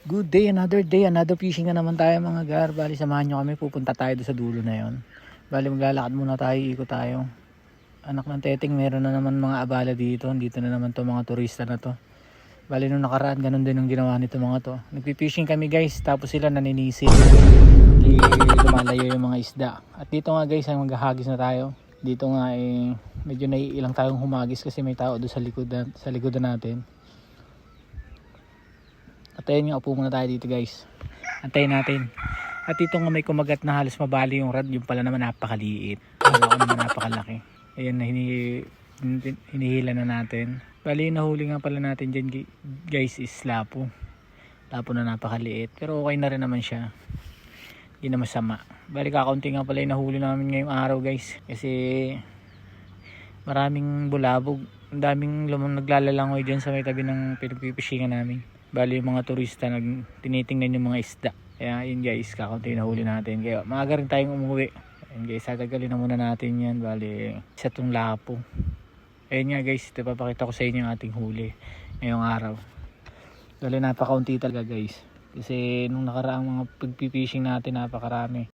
Good day, another fishing na naman tayo mga gar. Bali samahan nyo kami, pupunta tayo doon sa dulo na yon. Bali maglalakad muna tayo, ikot tayo. Anak ng teteng, meron na naman mga abala dito. Dito na naman to mga turista na to. Bali nung nakaraan, ganun din ang ginawa nito mga to. Nagpipishing kami guys, tapos sila naninisid. Hindi lumalayo yung mga isda. At dito nga guys, ay maghahagis na tayo. Dito nga medyo naiilang tayong humagis kasi may tao doon sa likodan natin. At ayun nga, upo muna tayo dito guys. Antayin natin. At dito nga may kumagat na halos mabali yung rod. Yung pala naman napakaliit. Kala ko naman napakalaki. Ayan na hinihila na natin. Bali yung nahuli nga pala natin dyan guys is lapo. Lapo na napakaliit. Pero okay na rin naman siya. Hindi na masama. Bali kakaunti nga pala yung nahuli namin ngayong araw guys. Kasi maraming bulabog. Ang daming naglalalangoy dyan sa may tabi ng pinagpipishingan namin. Bali yung mga turista tinitingnan yung mga isda. Kaya yun guys, kakaunti na huli natin. Kaya maaga rin tayong umuwi. Ayun guys, tatagalin na muna natin yan. Bali isa tong lapo. Ayun nga guys, ito papakita ko sa inyo yung ating huli ngayong araw. Bali napakaunti talaga guys. Kasi nung nakaraang mga pagpipishing natin napakarami.